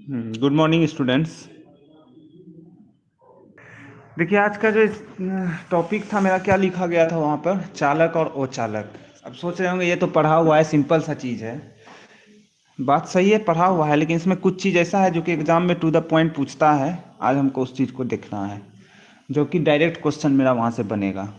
Good morning students. देखिए आज का जो टॉपिक था मेरा, क्या लिखा गया था वहाँ पर, चालक और अचालक। अब सोच रहे होंगे ये तो पढ़ा हुआ है, सिंपल सा चीज़ है। बात सही है, पढ़ा हुआ है, लेकिन इसमें कुछ चीज़ ऐसा है जो कि एग्जाम में टू द पॉइंट पूछता है। आज हमको उस चीज़ को देखना है, जो कि डायरेक्ट क्वेश्चन मेरा वहाँ से बनेगा।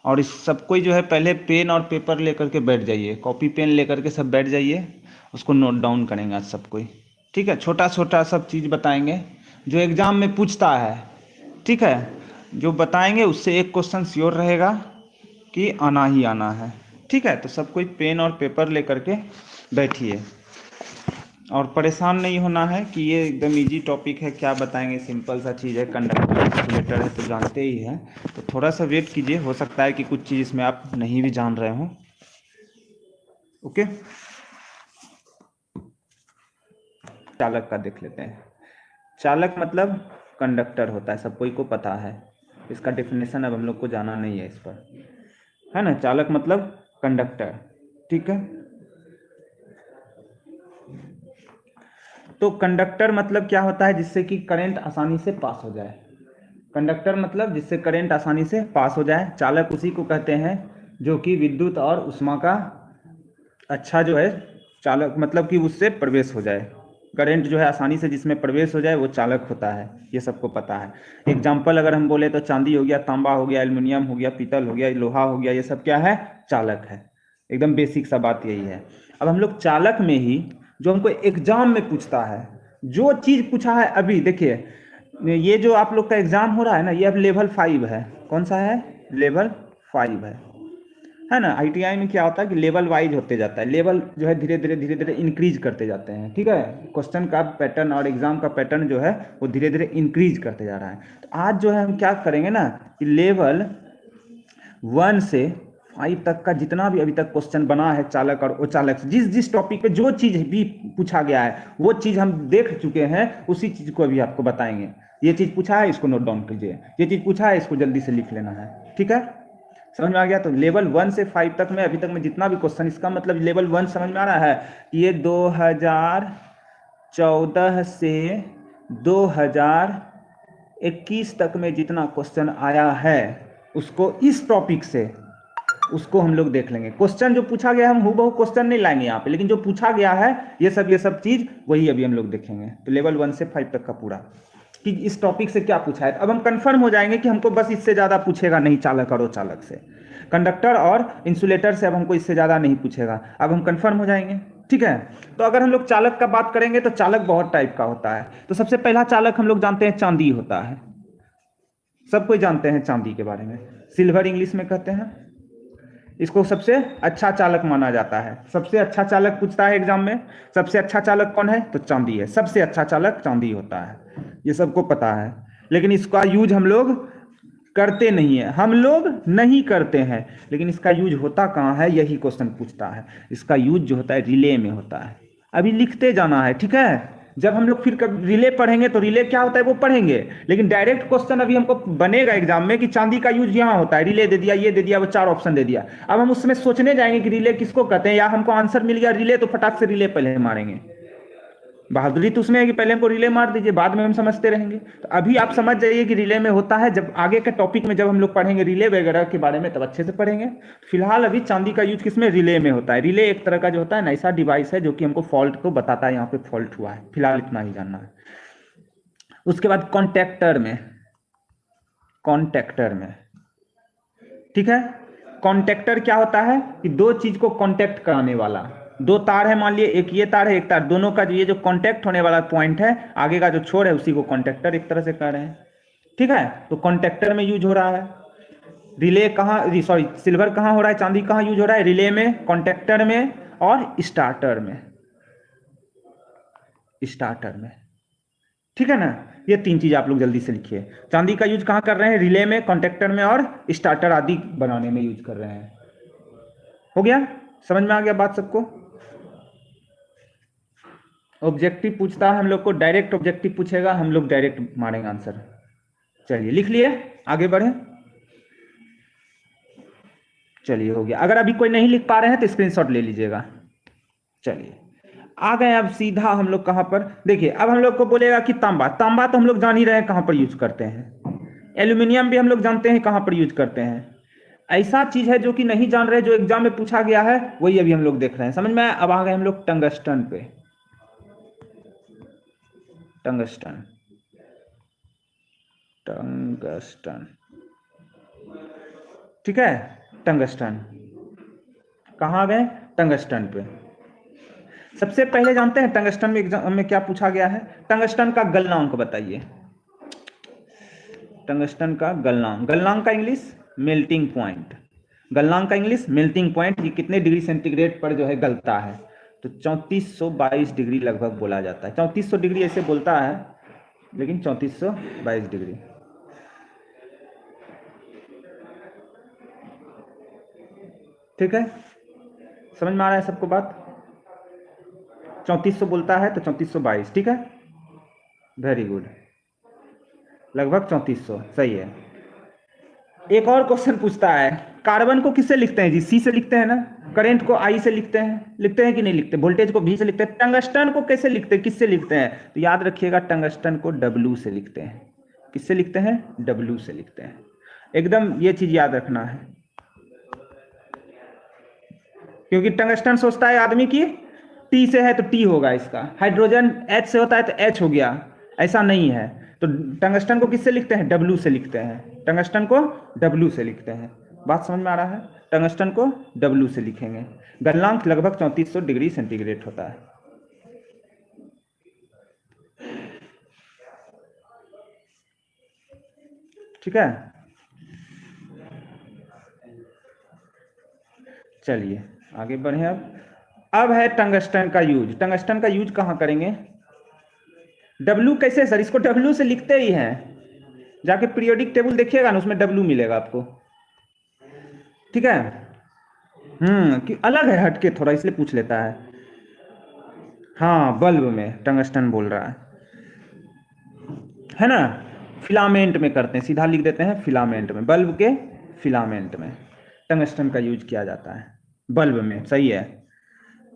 और इस सब कोई जो है पहले पेन और पेपर लेकर के बैठ जाइए, कॉपी पेन लेकर के सब बैठ जाइए, उसको नोट डाउन करेंगे आज सब कोई। ठीक है, छोटा छोटा सब चीज़ बताएंगे जो एग्ज़ाम में पूछता है। ठीक है, जो बताएंगे उससे एक क्वेश्चन श्योर रहेगा कि आना ही आना है। ठीक है, तो सब कोई पेन और पेपर लेकर के बैठिए और परेशान नहीं होना है कि ये एकदम इजी टॉपिक है, क्या बताएंगे, सिंपल सा चीज़ है, कंडक्टर इंसुलेटर है तो जानते ही हैं। तो थोड़ा सा वेट कीजिए, हो सकता है कि कुछ चीज़ इसमें आप नहीं भी जान रहे हों। ओके, चालक का देख लेते हैं। चालक मतलब कंडक्टर होता है, सब कोई को पता है। इसका डेफिनेशन अब हम लोग को जाना नहीं है इस पर, है ना। चालक मतलब कंडक्टर। ठीक है, तो कंडक्टर मतलब क्या होता है, जिससे कि करंट आसानी से पास हो जाए। कंडक्टर मतलब जिससे करंट आसानी से पास हो जाए। चालक उसी को कहते हैं जो कि विद्युत और ऊष्मा का अच्छा जो है, चालक मतलब कि उससे प्रवेश हो जाए। करंट जो है आसानी से जिसमें प्रवेश हो जाए वो चालक होता है, ये सबको पता है। एग्जाम्पल अगर हम बोले तो चांदी हो गया, तांबा हो गया, एल्युमिनियम हो गया, पीतल हो गया, लोहा हो गया, ये सब क्या है, चालक है। एकदम बेसिक सा बात यही है। अब हम लोग चालक में ही जो हमको एग्जाम में पूछता है, जो चीज़ पूछा है, अभी देखिए ये जो आप लोग का एग्जाम हो रहा है ना, ये अब लेवल 5 है। कौन सा है, लेवल 5 है ना। आईटीआई में क्या होता है कि लेवल वाइज होते जाता है, लेवल जो है धीरे धीरे इंक्रीज करते जाते हैं। ठीक है, क्वेश्चन का पैटर्न और एग्जाम का पैटर्न जो है वो धीरे धीरे इंक्रीज करते जा रहा है। तो आज जो है हम क्या करेंगे ना कि लेवल 1 से 5 तक का जितना भी अभी तक क्वेश्चन बना है चालक और अचालक से, जिस जिस टॉपिक पे जो चीज़ भी पूछा गया है वो चीज़ हम देख चुके हैं, उसी चीज़ को अभी आपको बताएंगे। ये चीज़ पूछा है, इसको नोट डाउन कीजिए, ये चीज़ पूछा है, इसको जल्दी से लिख लेना है। ठीक है, समझ में आ गया। तो लेवल 1 से 5 तक में अभी तक में जितना भी क्वेश्चन, इसका मतलब लेवल 1 समझ में आ रहा है कि ये 2014 से 2021 तक में जितना क्वेश्चन आया है उसको इस टॉपिक से, उसको हम लोग देख लेंगे। क्वेश्चन जो पूछा गया हम हूबहू क्वेश्चन नहीं लाएंगे यहाँ पे, लेकिन जो पूछा गया है ये सब चीज वही अभी हम लोग देखेंगे। तो लेवल 1 से 5 तक का पूरा कि इस टॉपिक से क्या पूछा है। अब हम कंफर्म हो जाएंगे कि हमको बस इससे ज़्यादा पूछेगा नहीं, चालक और चालक से, कंडक्टर और इंसुलेटर से अब हमको इससे ज़्यादा नहीं पूछेगा। अब हम कंफर्म हो जाएंगे। ठीक है, तो अगर हम लोग चालक का बात करेंगे तो चालक बहुत टाइप का होता है। तो सबसे पहला चालक हम लोग जानते हैं चांदी होता है, सब कोई जानते हैं चांदी के बारे में, सिल्वर इंग्लिश में कहते हैं। इसको सबसे अच्छा चालक माना जाता है। सबसे अच्छा चालक पूछता है एग्जाम में, सबसे अच्छा चालक कौन है तो चांदी है, सबसे अच्छा चालक चांदी होता है, ये सबको पता है। लेकिन इसका यूज हम लोग करते नहीं है, हम लोग नहीं करते हैं, लेकिन इसका यूज होता कहाँ है, यही क्वेश्चन पूछता है। इसका यूज जो होता है रिले में होता है। अभी लिखते जाना है, ठीक है। जब हम लोग फिर रिले पढ़ेंगे तो रिले क्या होता है वो पढ़ेंगे, लेकिन डायरेक्ट क्वेश्चन अभी हमको बनेगा एग्जाम में कि चांदी का यूज यहाँ होता है, रिले दे दिया, ये दे दिया, वो 4 ऑप्शन दे दिया। अब हम उसमें सोचने जाएंगे कि रिले किसको कहते हैं, या हमको आंसर मिल गया रिले तो फटाक से रिले पहले मारेंगे। बहादुरी तो उसमें है कि पहले हमको रिले मार दीजिए, बाद में हम समझते रहेंगे। तो अभी आप समझ जाइए कि रिले में होता है, जब आगे के टॉपिक में जब हम लोग पढ़ेंगे रिले वगैरह के बारे में तब अच्छे से पढ़ेंगे। फिलहाल अभी चांदी का यूज किसमें, रिले में होता है। रिले एक तरह का जो होता है ना, ऐसा डिवाइस है जो कि हमको फॉल्ट को बताता है, यहाँ पे फॉल्ट हुआ है, फिलहाल इतना ही जानना है। उसके बाद कॉन्टेक्टर में, कॉन्टेक्टर में, ठीक है, कॉन्टेक्टर क्या होता है कि दो चीज को कॉन्टेक्ट कराने वाला। दो तार है, मान लिए एक ये तार है एक तार, दोनों का जो ये जो कॉन्टेक्ट होने वाला पॉइंट है, आगे का जो छोर है उसी को कॉन्टेक्टर एक तरह से कह रहे हैं। ठीक है, तो कॉन्टेक्टर में यूज हो रहा है। रिले कहाँ, सॉरी सिल्वर कहाँ हो रहा है, चांदी कहाँ यूज हो रहा है, रिले में, कॉन्टेक्टर में और स्टार्टर में, स्टार्टर में। ठीक है ना, ये 3 चीज आप लोग जल्दी से लिखिए। चांदी का यूज कहाँ कर रहे हैं, रिले में, कॉन्टेक्टर में और स्टार्टर आदि बनाने में यूज कर रहे हैं। हो गया, समझ में आ गया बात सबको। ऑब्जेक्टिव पूछता है हम लोग को, डायरेक्ट ऑब्जेक्टिव पूछेगा, हम लोग डायरेक्ट मारेंगे आंसर। चलिए लिख लिए, आगे बढ़े। चलिए हो गया। अगर अभी कोई नहीं लिख पा रहे हैं तो स्क्रीनशॉट ले लीजिएगा। चलिए आ गए अब सीधा हम लोग कहां पर, देखिए अब हम लोग को बोलेगा कि तांबा, तांबा तो हम लोग जान ही रहे हैं कहां पर यूज करते हैं, एल्यूमिनियम भी हम लोग जानते हैं कहां पर यूज करते हैं। ऐसा चीज है जो कि नहीं जान रहे, जो एग्जाम में पूछा गया है, वही अभी हम लोग देख रहे हैं, समझ में आया? अब आ गए हम लोग टंगस्टन पे। टंगस्टन, टंगस्टन, ठीक है, टंगस्टन। कहां आ गए? टंगस्टन पे। सबसे पहले जानते हैं टंगस्टन में एग्जाम में क्या पूछा गया है? टंगस्टन का गलनांक बताइए। टंगस्टन का गलनांक, गलनांक का इंग्लिश मेल्टिंग पॉइंट, गलनांक का इंग्लिश मेल्टिंग पॉइंट, ये कितने डिग्री सेंटीग्रेड पर जो है गलता है? तो 3422 डिग्री लगभग बोला जाता है। 3400 डिग्री ऐसे बोलता है, लेकिन 3422 डिग्री। ठीक है, समझ में आ रहा है सबको बात? 3400 बोलता है तो 3422, ठीक है, वेरी गुड, लगभग 3400 सही है। एक और क्वेश्चन पूछता है, कार्बन को किससे लिखते हैं जी? सी से लिखते हैं ना, करंट को आई से लिखते हैं कि नहीं लिखते? वोल्टेज को भी से लिखते हैं। टंगस्टन को कैसे लिखते हैं, किससे लिखते हैं? तो याद रखिएगा, टंगस्टन को डब्ल्यू से लिखते हैं। किससे लिखते हैं? डब्ल्यू से लिखते हैं, एकदम ये चीज याद रखना है, क्योंकि टंगस्टन सोचता है आदमी की टी से है तो टी होगा इसका, हाइड्रोजन एच से होता है तो एच हो गया, ऐसा नहीं है। तो टंगस्टन को किससे लिखते हैं? डब्ल्यू से लिखते हैं, टंगस्टन को डब्ल्यू से लिखते हैं। बात समझ में आ रहा है? टंगस्टन को डब्ल्यू से लिखेंगे। गलनांक लगभग 3400 डिग्री सेंटीग्रेड होता है। ठीक है, चलिए आगे बढ़े। अब है टंगस्टन का यूज। टंगस्टन का यूज कहां करेंगे? डब्ल्यू कैसे सर? इसको डब्ल्यू से लिखते ही हैं, जाके पीरियोडिक टेबल देखिएगा ना, उसमें डब्ल्यू मिलेगा आपको। ठीक है, कि अलग है हटके थोड़ा, इसलिए पूछ लेता है। हाँ, बल्ब में टंगस्टन बोल रहा है ना? फिलामेंट में करते हैं, सीधा लिख देते हैं फिलामेंट में, बल्ब के फिलामेंट में टंगस्टन का यूज किया जाता है। बल्ब में, सही है,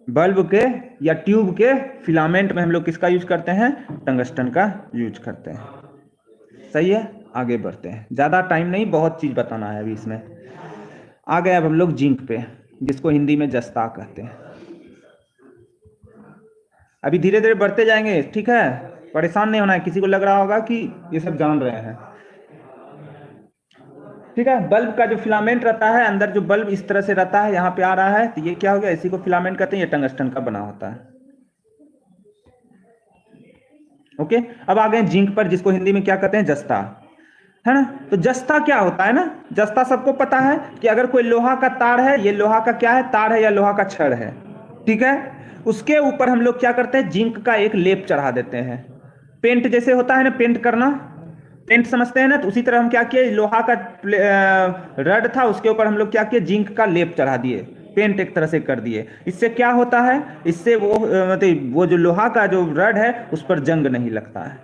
बल्ब के या ट्यूब के फिलामेंट में हम लोग किसका यूज करते हैं? टंगस्टन का यूज करते हैं। सही है, आगे बढ़ते हैं, ज्यादा टाइम नहीं, बहुत चीज बताना है अभी इसमें। आ गए अब हम लोग जिंक पे, जिसको हिंदी में जस्ता कहते हैं। अभी धीरे धीरे बढ़ते जाएंगे, ठीक है, परेशान नहीं होना है। किसी को लग रहा होगा कि ये सब जान रहे हैं, ठीक है। बल्ब का जो फिलामेंट रहता है, अंदर जो बल्ब इस तरह से रहता है, यहाँ पे आ रहा है, तो ये क्या हो गया? इसी को फिलामेंट कहते हैं, ये टंगस्टन का बना होता है। ओके, अब आ गए जिंक पर, जिसको हिंदी में क्या कहते हैं? जस्ता, है ना? तो जस्ता क्या होता है ना? जस्ता सबको पता है कि अगर कोई लोहा का तार है, ये लोहा का क्या है? तार है, या लोहा का छड़ है, ठीक है, उसके ऊपर हम लोग क्या करते हैं? जिंक का एक लेप चढ़ा देते हैं। पेंट जैसे होता है ना, पेंट करना, पेंट समझते हैं ना? तो उसी तरह हम क्या किए, लोहा का रड था, उसके ऊपर हम लोग क्या किए? जिंक का लेप चढ़ा दिए, पेंट एक तरह से कर दिए। इससे क्या होता है? इससे वो मतलब वो जो लोहा का जो रड है, उस पर जंग नहीं लगता है,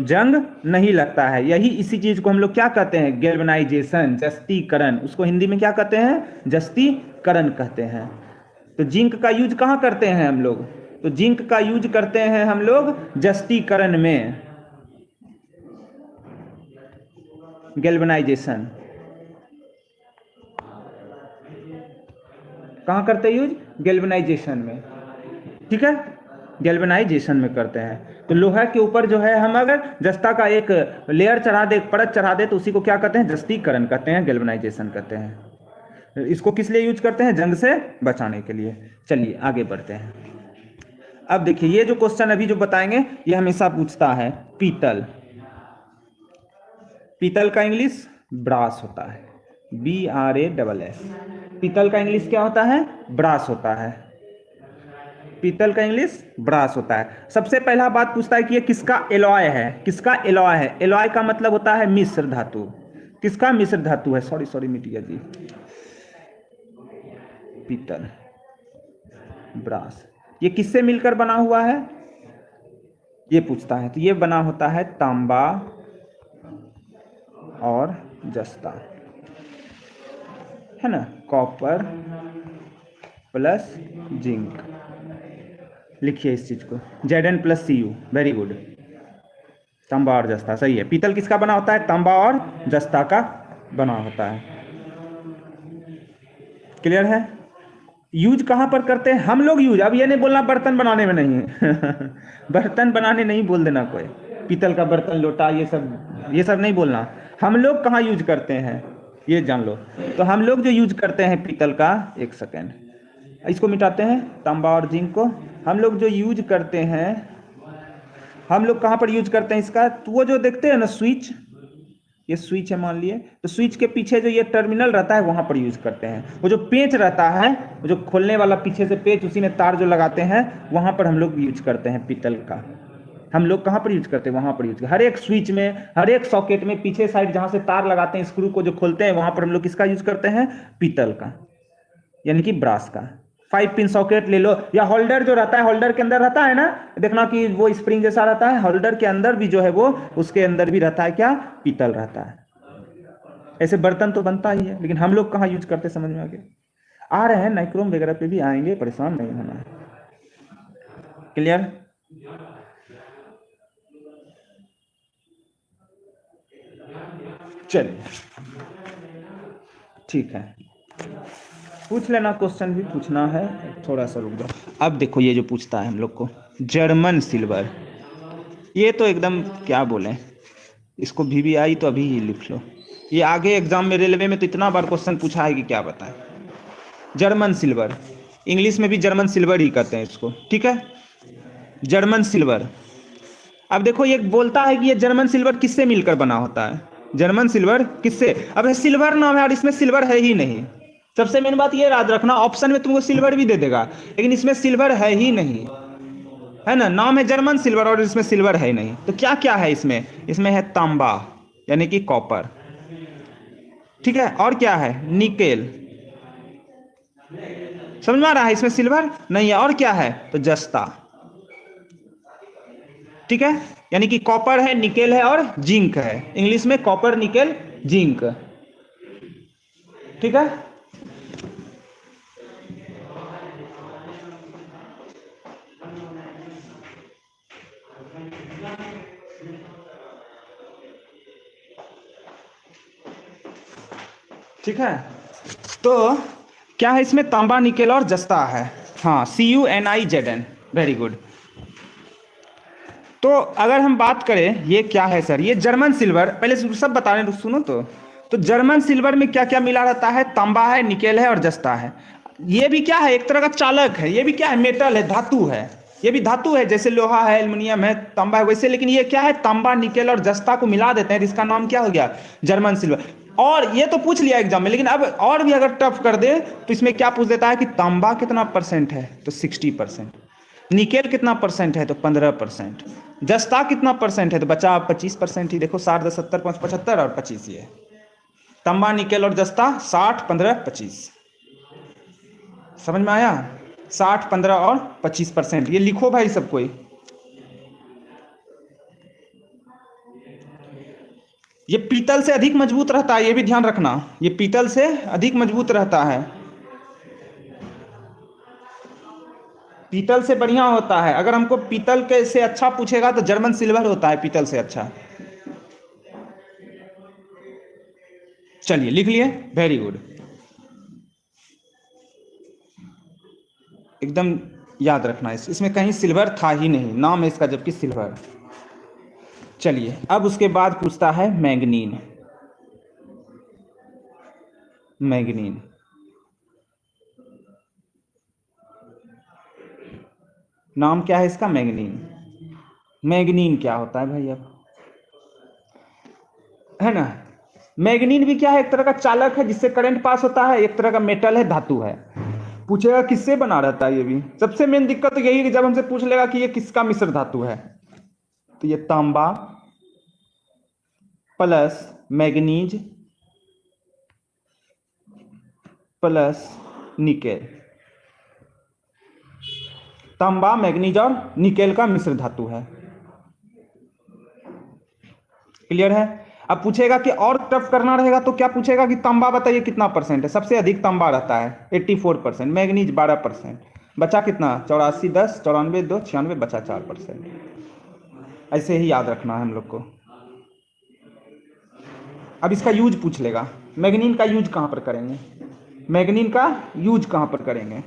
जंग नहीं लगता है। यही इसी चीज को हम लोग क्या कहते हैं? गैल्वेनाइजेशन, जस्तीकरण। उसको हिंदी में क्या कहते हैं? जस्तीकरण कहते हैं। तो जिंक का यूज कहाँ करते हैं हम लोग? तो जिंक का यूज करते हैं हम लोग जस्तीकरण में, गैल्वेनाइजेशन। कहाँ करते हैं यूज? गैल्वेनाइजेशन में, ठीक है, गैल्वेनाइजेशन में करते हैं। तो लोहा के ऊपर जो है हम अगर जस्ता का एक लेयर चढ़ा दे, परत चढ़ा दे, तो उसी को क्या कहते हैं? जस्तीकरण कहते हैं, गैल्वेनाइजेशन कहते हैं। इसको किस लिए यूज करते हैं? जंग से बचाने के लिए। चलिए आगे बढ़ते हैं। अब देखिए, ये जो क्वेश्चन अभी जो बताएंगे, ये हमेशा पूछता है। पीतल, पीतल का इंग्लिश ब्रास होता है, BRASS। पीतल का इंग्लिश क्या होता है? ब्रास होता है। पीतल का इंग्लिश ब्रास होता है। सबसे पहला बात पूछता है कि ये किसका एलॉय है? किसका एलॉय है? एलॉय का मतलब होता है मिश्र धातु। किसका मिश्र धातु है? सॉरी मिटिया जी, पीतल, ब्रास, ये किससे मिलकर बना हुआ है? ये पूछता है। तो ये बना होता है तांबा और जस्ता, है ना, कॉपर प्लस जिंक, लिखिए इस चीज को, Zn+Cu, वेरी गुड। तांबा और जस्ता, सही है। पीतल किसका बना होता है? तांबा और जस्ता का बना होता है। क्लियर है? यूज कहां पर करते हैं हम लोग? यूज, अब ये नहीं बोलना बर्तन बनाने में नहीं बर्तन बनाने नहीं बोल देना कोई, पीतल का बर्तन, लोटा, ये सब नहीं बोलना। हम लोग कहाँ यूज करते हैं ये जान लो। तो हम लोग जो यूज करते हैं पीतल का, एक सेकेंड इसको मिटाते हैं, तांबा और जिंक को। हम लोग जो यूज करते हैं, हम लोग कहाँ पर यूज करते हैं इसका? तो वो जो देखते हैं ना स्विच, ये स्विच है मान लिए, तो स्विच के पीछे जो ये टर्मिनल रहता है वहां पर यूज करते हैं। वो जो पेंच रहता है, वो जो खोलने वाला पीछे से पेंच, उसी में तार जो लगाते हैं, वहां पर हम लोग यूज करते हैं पीतल का। हम लोग कहां पर यूज करते हैं? वहां पर यूज करते हैं। हर एक स्विच में, हर एक सॉकेट में पीछे साइड जहां से तार लगाते हैं, स्क्रू को जो खोलते हैं, वहां पर हम लोग किसका यूज करते हैं? पीतल का, यानी कि ब्रास का। 5 पिन सॉकेट ले लो, या होल्डर जो रहता है, होल्डर के अंदर रहता है ना, देखना कि वो स्प्रिंग जैसा रहता है, होल्डर के अंदर भी जो है वो, उसके अंदर भी रहता है क्या? पीतल रहता है। ऐसे बर्तन तो बनता ही है, लेकिन हम लोग कहाँ यूज करते, समझ में आ गया? आ रहे हैं नाइक्रोम वगैरह पे भी आएंगे, परेशान नहीं होना है। क्लियर? चलिए ठीक है, पूछ लेना, क्वेश्चन भी पूछना है, थोड़ा सा रुक जाओ। अब देखो ये जो पूछता है हम लोग को, जर्मन सिल्वर, ये तो एकदम क्या बोले, इसको VVI तो अभी ही लिख लो, ये आगे एग्जाम में रेलवे में तो इतना बार क्वेश्चन पूछा है कि क्या बताएं। जर्मन सिल्वर, इंग्लिश में भी जर्मन सिल्वर ही कहते हैं इसको, ठीक है? German silver. अब देखो ये बोलता है कि ये जर्मन सिल्वर किससे मिलकर बना होता है? जर्मन सिल्वर किससे? अब सिल्वर नाम है और इसमें सिल्वर है ही नहीं। सबसे मेन बात ये याद रखना, ऑप्शन में तुमको सिल्वर भी दे देगा, लेकिन इसमें सिल्वर है ही नहीं, है ना? नाम है जर्मन सिल्वर और इसमें सिल्वर है ही नहीं। तो क्या क्या है इसमें? इसमें है तांबा, यानी कि कॉपर, ठीक है? और क्या है? निकेल। समझ में आ रहा है? इसमें सिल्वर नहीं है। और क्या है? तो जस्ता, ठीक है? यानी कि कॉपर है, निकेल है और जिंक है। इंग्लिश में कॉपर, निकेल, जिंक, ठीक है? ठीक है, तो क्या है इसमें? तांबा, निकेल और जस्ता है। हाँ, CuNiZn, वेरी गुड। तो अगर हम बात करें, ये क्या है सर? ये जर्मन सिल्वर, पहले सब बता रहे हैं, सुनो तो जर्मन सिल्वर में क्या क्या मिला रहता है? तांबा है, निकेल है और जस्ता है। ये भी क्या है? एक तरह का चालक है। ये भी क्या है? मेटल है, धातु है। ये भी धातु है, जैसे लोहा है, एल्युमिनियम है, तांबा है, वैसे। लेकिन ये क्या है? तांबा, निकेल और जस्ता को मिला देते हैं, इसका नाम क्या हो गया? German silver. और ये तो पूछ लिया एग्जाम में, लेकिन अब और भी अगर टफ कर दे तो इसमें क्या पूछ देता है कि तांबा कितना परसेंट है? तो 60%। निकेल कितना परसेंट है? तो 15%। जस्ता कितना परसेंट है? तो बचा 25% ही। देखो 60, 10, 70, 5, 75 और 25 ये तांबा, निकेल और जस्ता 60, 15, 25। समझ में आया? 60, 15 और 25%। ये लिखो भाई सब कोई। ये पीतल से अधिक मजबूत रहता है, ये भी ध्यान रखना। ये पीतल से अधिक मजबूत रहता है, पीतल से बढ़िया होता है। अगर हमको पीतल के से अच्छा पूछेगा तो जर्मन सिल्वर होता है पीतल से अच्छा। चलिए लिख लिए, वेरी गुड, एकदम याद रखना। इसमें कहीं सिल्वर था ही नहीं, नाम है इसका जबकि सिल्वर। चलिए अब उसके बाद पूछता है मैंगनीन। मैंगनीन, नाम क्या है इसका? मैंगनीन। मैंगनीन क्या होता है भाई? अब है ना, मैंगनीन भी क्या है? एक तरह का चालक है जिससे करंट पास होता है, एक तरह का मेटल है, धातु है। पूछेगा किससे बना रहता है? ये भी सबसे मेन दिक्कत तो यही है कि जब हमसे पूछ लेगा कि ये किसका मिश्र धातु है, तो ये तांबा प्लस मैग्नीज प्लस निकेल, तांबा, मैग्नीज और निकेल का मिश्र धातु है। क्लियर है? अब पूछेगा कि और टफ करना रहेगा तो क्या पूछेगा कि तांबा बताइए कितना परसेंट है? सबसे अधिक तांबा रहता है 84%, मैग्नीज 12%, बचा कितना, 84 10 94 2 96, बचा 4%। ऐसे ही याद रखना है हम लोग को। अब इसका यूज पूछ लेगा, मैग्नीन का यूज कहाँ पर करेंगे, मैग्नीन का यूज कहाँ पर करेंगे,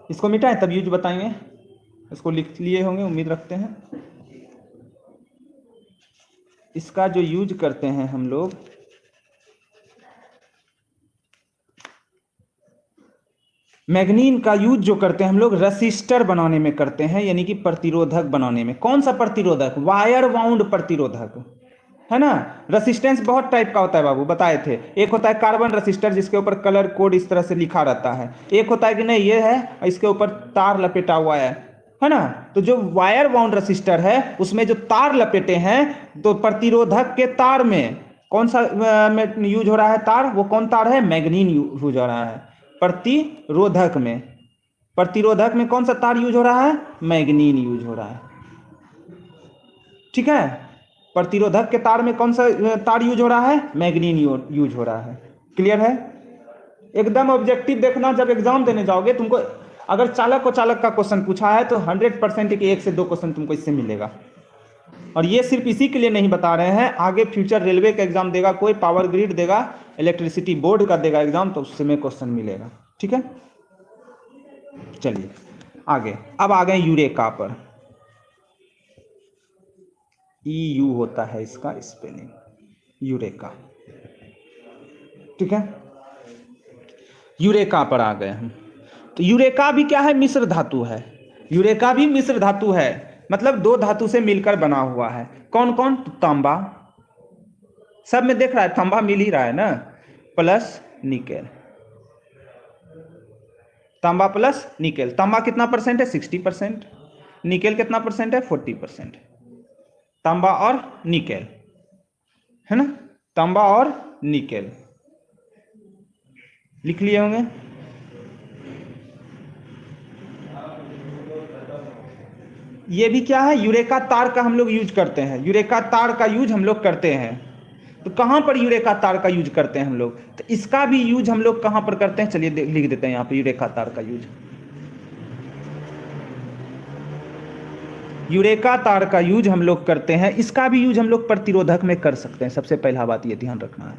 इसको मिटाएं तब यूज बताएंगे। इसको लिख लिए होंगे उम्मीद रखते हैं। इसका जो यूज करते हैं हम लोग, मैग्नीन का यूज जो करते हैं हम लोग रेसिस्टर बनाने में करते हैं, यानी कि प्रतिरोधक बनाने में। कौन सा प्रतिरोधक, वायर वाउंड प्रतिरोधक, है ना। रेसिस्टेंस बहुत टाइप का होता है बाबू, बताए थे। एक होता है कार्बन रेसिस्टर जिसके ऊपर कलर कोड इस तरह से लिखा रहता है, एक होता है कि नहीं ये है इसके ऊपर तार लपेटा हुआ है ना। तो जो वायर वाउंड रेसिस्टर है उसमें जो तार लपेटे हैं, तो प्रतिरोधक के तार में कौन सा में यूज हो रहा है तार, वो कौन तार है, मैग्नीन यूज हो रहा है। प्रतिरोधक में, प्रतिरोधक में कौन सा तार यूज हो रहा है, मैग्नीन यूज हो रहा है। ठीक है, प्रतिरोधक के तार में कौन सा तार यूज हो रहा है, मैग्नीन यूज हो रहा है। क्लियर है, एकदम ऑब्जेक्टिव देखना। जब एग्जाम देने जाओगे तुमको अगर चालक को चालक का क्वेश्चन पूछा है तो 100% के 1 से 2 क्वेश्चन तुमको इससे मिलेगा। और ये सिर्फ इसी के लिए नहीं बता रहे हैं, आगे फ्यूचर रेलवे का एग्जाम देगा कोई, पावर ग्रिड देगा, इलेक्ट्रिसिटी बोर्ड का देगा एग्जाम, तो उससे में क्वेश्चन मिलेगा। ठीक है, चलिए आगे। अब आ गए यूरेका पर। EU होता है इसका स्पेलिंग, यूरेका। ठीक है, यूरेका पर आ गए हम। तो यूरेका भी क्या है, मिश्र धातु है। यूरेका भी मिश्र धातु है, मतलब 2 धातु से मिलकर बना हुआ है। कौन कौन, तो तांबा, सब में देख रहा है तांबा मिल ही रहा है ना, प्लस निकेल। तांबा प्लस निकेल, तांबा कितना परसेंट है, 60%, निकेल कितना परसेंट है, 40%। तांबा और निकेल, है ना, तांबा और निकेल लिख लिए होंगे। ये भी क्या है, यूरेका तार का हम लोग यूज करते हैं, यूरेका तार का यूज हम लोग करते हैं। तो कहां पर यूरेका तार का यूज करते हैं हम लोग, तो इसका भी यूज हम लोग कहां पर करते हैं, चलिए लिख देते हैं यहां पर यूरेका तार का यूज। यूरेका तार का यूज हम लोग करते हैं, इसका भी यूज हम लोग प्रतिरोधक में कर सकते हैं। सबसे पहला बात ये ध्यान रखना है,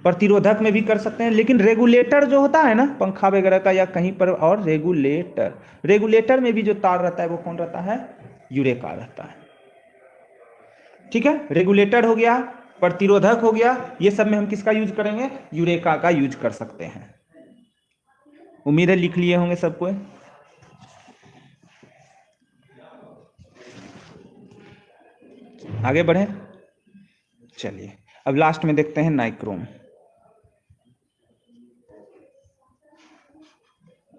प्रतिरोधक में भी कर सकते हैं, लेकिन रेगुलेटर जो होता है ना पंखा वगैरह का या कहीं पर, और रेगुलेटर में भी जो तार रहता है वो कौन रहता है, यूरेका रहता है। ठीक है, रेगुलेटर हो गया, प्रतिरोधक हो गया, ये सब में हम किसका यूज करेंगे, यूरेका का यूज कर सकते हैं। उम्मीद है लिख लिए होंगे सबको। आगे बढ़े, चलिए अब लास्ट में देखते हैं नाइक्रोम।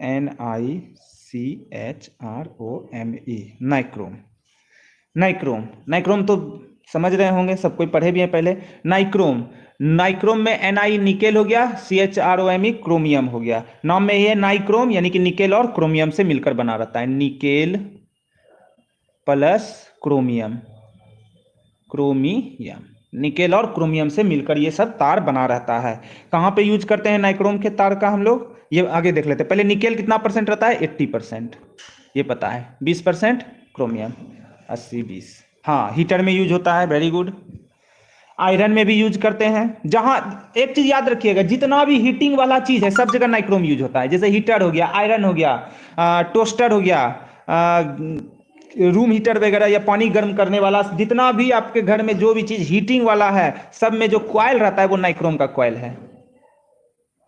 NICHROME, nichrome. नाइक्रोम तो समझ रहे होंगे, सब कोई पढ़े भी हैं पहले। नाइक्रोम में Ni निकेल हो गया, CHROME क्रोमियम हो गया। नाम में ये नाइक्रोम यानी कि निकेल और क्रोमियम से मिलकर बना रहता है, निकेल प्लस क्रोमियम, निकेल और क्रोमियम से मिलकर ये सब तार बना रहता है। कहां पे यूज करते हैं नाइक्रोम के तार का हम लोग, ये आगे देख लेते हैं। पहले निकेल कितना परसेंट रहता है, 80%, ये पता है। 20% क्रोमियम, 80-20। हाँ, हीटर में यूज होता है, वेरी गुड। आयरन में भी यूज करते हैं। जहां एक चीज याद रखिएगा, जितना भी हीटिंग वाला चीज है सब जगह नाइक्रोम यूज होता है। जैसे हीटर हो गया, आयरन हो गया, टोस्टर हो गया, रूम हीटर वगैरह या पानी गर्म करने वाला, जितना भी आपके घर में जो भी चीज हीटिंग वाला है, सब में जो कॉइल रहता है वो नाइक्रोम का कॉइल है।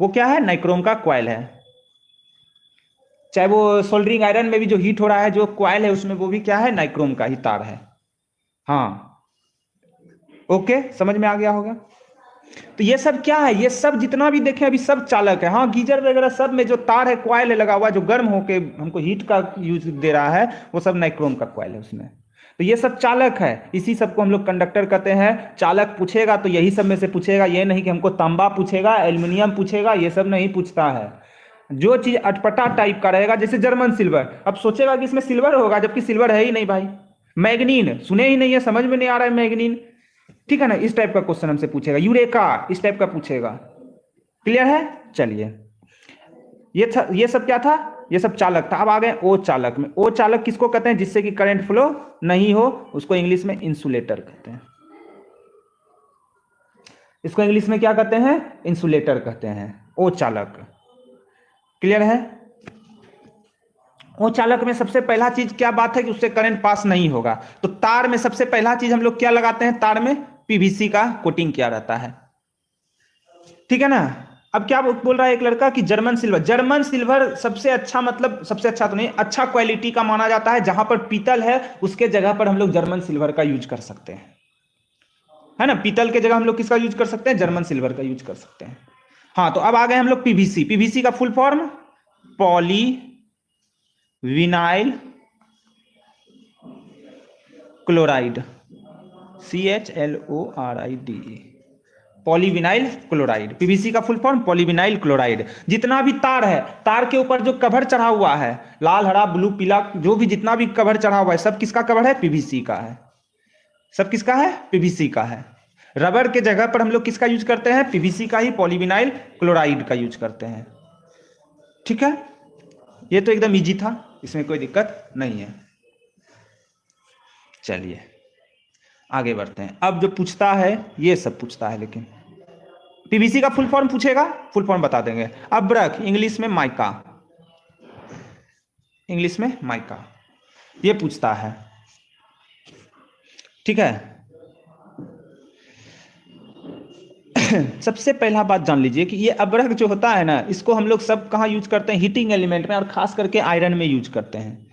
वो क्या है, नाइक्रोम का कॉइल है। चाहे वो सोल्डरिंग आयरन में भी जो हीट हो रहा है, जो कॉइल है उसमें, वो भी क्या है, नाइक्रोम का ही तार है। हाँ, ओके, समझ में आ गया होगा। तो ये सब क्या है, ये सब जितना भी देखें अभी सब चालक है। हाँ, गीजर वगैरह सब में जो तार है, कॉइल है लगा हुआ, जो गर्म होके हमको हीट का यूज दे रहा है, वो सब नाइक्रोम का कॉइल है उसमें। तो ये सब चालक है, इसी सब को हम लोग कंडक्टर कहते हैं। चालक पूछेगा तो यही सब में से पूछेगा, ये नहीं कि हमको तांबा पूछेगा, एल्युमिनियम पूछेगा, ये सब नहीं पूछता है। जो चीज अटपटा टाइप का रहेगा, जैसे जर्मन सिल्वर, अब सोचेगा कि इसमें सिल्वर होगा, जबकि सिल्वर है ही नहीं भाई। मैग्नीन सुने ही नहीं है, समझ में नहीं आ रहा है मैग्नीन, ठीक है ना, इस टाइप का क्वेश्चन हमसे पूछेगा। यूरेका इस टाइप का पूछेगा। क्लियर है, चलिए ये सब क्या था, ये सब चालक था। अब आ गए ओ चालक में। ओ चालक किसको कहते हैं, जिससे कि करंट फ्लो नहीं हो, उसको इंग्लिश में इंसुलेटर कहते हैं। इसको इंग्लिश में क्या कहते हैं, इंसुलेटर कहते हैं, ओ चालक। क्लियर है। ओ चालक में सबसे पहला चीज क्या बात है कि उससे करंट पास नहीं होगा, तो तार में सबसे पहला चीज हम लोग क्या लगाते हैं, तार में पीवीसी का कोटिंग किया रहता है, ठीक है ना। अब क्या बोल रहा है एक लड़का कि जर्मन सिल्वर, जर्मन सिल्वर सबसे अच्छा, मतलब सबसे अच्छा तो नहीं, अच्छा क्वालिटी का माना जाता है। जहां पर पीतल है उसके जगह पर हम लोग जर्मन सिल्वर का यूज कर सकते हैं, है ना। पीतल के जगह हम लोग किसका यूज कर सकते हैं, जर्मन सिल्वर का यूज कर सकते हैं। हाँ, तो अब आ गए हम लोग पीवीसी। पीवीसी का full form poly vinyl chloride, CHLORIDE, polyvinyl chloride. PVC का फुल फॉर्म पॉलीविनाइल क्लोराइड। जितना भी तार है, तार के ऊपर जो कवर चढ़ा हुआ है, लाल हरा ब्लू पीला, जो भी जितना भी कवर चढ़ा हुआ है, सब किसका कवर है, पीवीसी का है। सब किसका है, पीवीसी का है। रबर के जगह पर हम लोग किसका यूज करते हैं, पीवीसी का ही, पॉलीविनाइल क्लोराइड का यूज करते हैं, ठीक है। ये तो एकदम इजी था, इसमें कोई दिक्कत नहीं है। चलिए आगे बढ़ते हैं। अब जो पूछता है ये सब पूछता है, लेकिन पीवीसी का फुल फॉर्म पूछेगा, फुल फॉर्म बता देंगे। अब्रक, इंग्लिश में माइका, इंग्लिश में माइका, ये पूछता है, ठीक है। सबसे पहला बात जान लीजिए कि ये अब्रक जो होता है ना, इसको हम लोग सब कहाँ यूज करते हैं, हीटिंग एलिमेंट में, और खास करके आयरन में यूज करते हैं,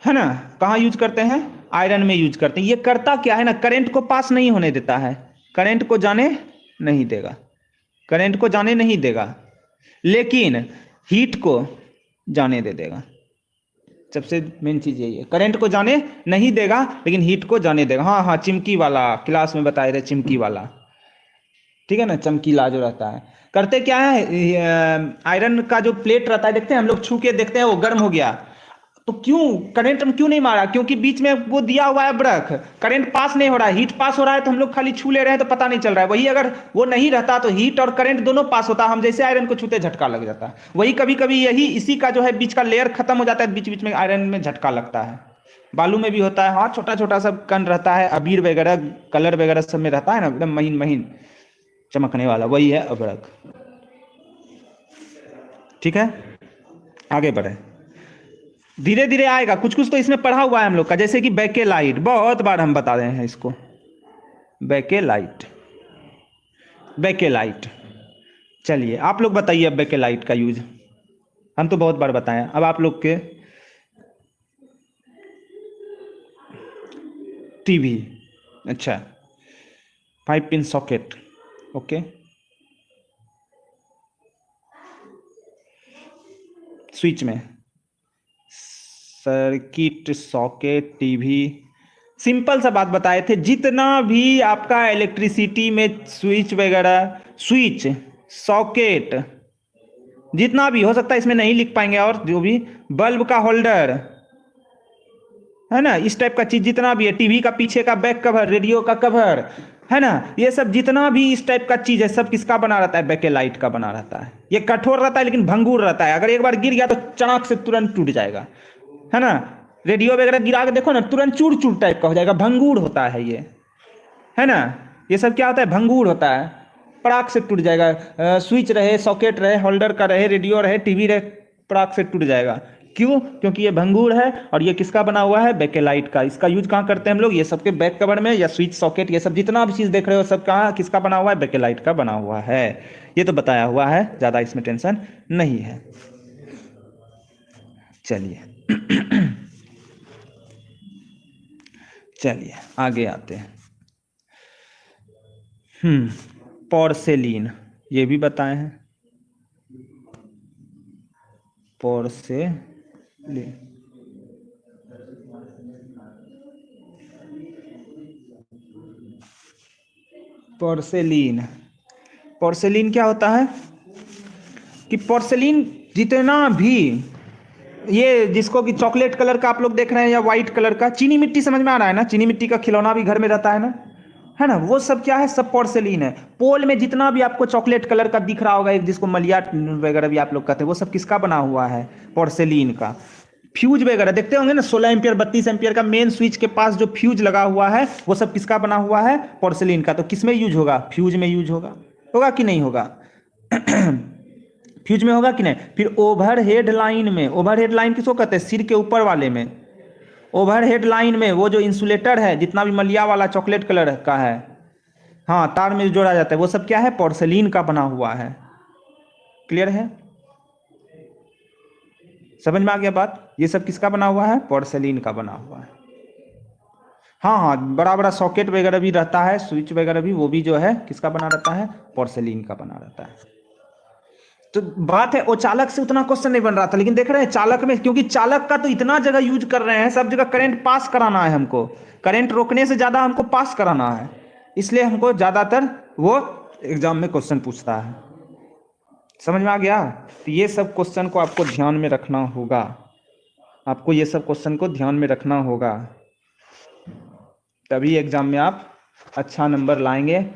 है ना। कहाँ यूज करते हैं, आयरन में यूज करते हैं। ये करता क्या है ना, करंट को पास नहीं होने देता है, करंट को जाने नहीं देगा, करंट को जाने नहीं देगा, लेकिन हीट को जाने दे देगा। सबसे मेन चीज यही है, करंट को जाने नहीं देगा लेकिन हीट को जाने देगा। हाँ हाँ, चिमकी वाला, क्लास में बताए थे, चिमकी वाला, ठीक है ना, चमकीला जो रहता है। करते क्या है, आयरन का जो प्लेट रहता है, देखते हैं हम लोग, छू के देखते हैं वो गर्म हो गया, तो क्यों करंट हम क्यों नहीं मारा, क्योंकि बीच में वो दिया हुआ है ब्रक, करंट पास नहीं हो रहा है, हीट पास हो रहा है, तो हम लोग खाली छू ले रहे हैं तो पता नहीं चल रहा है। वही अगर वो नहीं रहता तो हीट और करंट दोनों पास होता, हम जैसे आयरन को छूते झटका लग जाता। वही कभी कभी यही इसी का जो है बीच का लेयर खत्म हो जाता है, बीच बीच में आयरन में झटका लगता है। बालू में भी होता है, हाँ, छोटा छोटा सब कण रहता है, अबीर वगैरह कलर वगैरह सब में रहता है ना, एकदम महीन महीन चमकने वाला, वही है अब्रक, ठीक है। आगे बढ़े, धीरे धीरे आएगा, कुछ कुछ तो इसमें पढ़ा हुआ है हम लोग का, जैसे कि बेकेलाइट, बहुत बार हम बता रहे हैं इसको, बेकेलाइट, बेकेलाइट। चलिए आप लोग बताइए अब बेकेलाइट का यूज, हम तो बहुत बार बताएं, अब आप लोग के टीवी, अच्छा, 5 पिन सॉकेट, ओके, स्विच में सर्किट, सॉकेट, टीवी, सिंपल सा बात बताए थे। जितना भी आपका इलेक्ट्रिसिटी में स्विच वगैरह, स्विच, सॉकेट, जितना भी हो सकता है इसमें नहीं लिख पाएंगे, और जो भी बल्ब का होल्डर है ना, इस टाइप का चीज जितना भी है, टीवी का पीछे का बैक कवर, रेडियो का कवर, है ना, ये सब जितना भी इस टाइप का चीज है, सब किसका बना रहता है, बेकेलाइट का बना रहता है। ये कठोर रहता है लेकिन भंगुर रहता है, अगर एक बार गिर गया तो चनाक से तुरंत टूट जाएगा, है ना। रेडियो वगैरह गिरा के देखो ना, तुरंत चूर चूर टाइप का हो जाएगा, भंगूर होता है ये, है ना। ये सब क्या होता है, भंगूर होता है, पड़ाक से टूट जाएगा। स्विच रहे, सॉकेट रहे, होल्डर का रहे, रेडियो रहे, टीवी रहे, पड़ाक से टूट जाएगा। क्यों, क्योंकि ये भंगूर है, और ये किसका बना हुआ है, बेकेलाइट का। इसका यूज कहाँ करते हैं हम लोग, ये सबके बैक कवर में, या स्विच, सॉकेट, ये सब जितना भी चीज देख रहे हो सब कहाँ किसका बना हुआ है, बेकेलाइट का बना हुआ है। ये तो बताया हुआ है, ज्यादा इसमें टेंशन नहीं है। चलिए चलिए आगे आते हैं। पोर्सेलिन, ये भी बताए हैं, पोर्सेलिन, पोर्सेलिन, पोर्सेलिन क्या होता है कि पोर्सेलिन जितना भी, ये जिसको कि चॉकलेट कलर का आप लोग देख रहे हैं या व्हाइट कलर का, चीनी मिट्टी समझ में आ रहा है ना, चीनी मिट्टी का खिलौना भी घर में रहता है ना, है ना, वो सब क्या है, सब पोर्सेलिन है। पोल में जितना भी आपको चॉकलेट कलर का दिख रहा होगा, एक जिसको मलिया वगैरह भी आप लोग कहते हैं, वो सब किसका बना हुआ है, पोर्सेलिन का। फ्यूज वगैरह देखते होंगे ना, 16 एम्पियर 32 एम्पियर का मेन स्विच के पास जो फ्यूज लगा हुआ है, वो सब किसका बना हुआ है, पोर्सेलिन का। तो किसमें यूज होगा, फ्यूज में यूज होगा, होगा कि नहीं होगा फ्यूज में होगा कि नहीं। फिर ओवरहेड लाइन में, ओवरहेड लाइन किसको कहते हैं, सिर के ऊपर वाले में। ओवरहेड लाइन में वो जो इंसुलेटर है, जितना भी मलिया वाला चॉकलेट कलर का है, हाँ, तार में जोड़ा जाता है, वो सब क्या है, पोर्सेलिन का बना हुआ है। क्लियर है, समझ में आ गया बात। ये सब किसका बना हुआ है, पोर्सेलिन का बना हुआ है। हाँ हाँ, बड़ा बड़ा सॉकेट वगैरह भी रहता है, स्विच वगैरह भी, वो भी जो है किसका बना रहता है, पोर्सेलिन का बना रहता है। तो बात है, वो चालक से उतना क्वेश्चन नहीं बन रहा था, लेकिन देख रहे हैं चालक में, क्योंकि चालक का तो इतना जगह यूज कर रहे हैं, सब जगह करंट पास कराना है हमको, करंट रोकने से ज्यादा हमको पास कराना है, इसलिए हमको ज्यादातर वो एग्जाम में क्वेश्चन पूछता है। समझ में आ गया। तो ये सब क्वेश्चन को आपको ध्यान में रखना होगा, आपको ये सब क्वेश्चन को ध्यान में रखना होगा, तभी एग्जाम में आप अच्छा नंबर लाएंगे।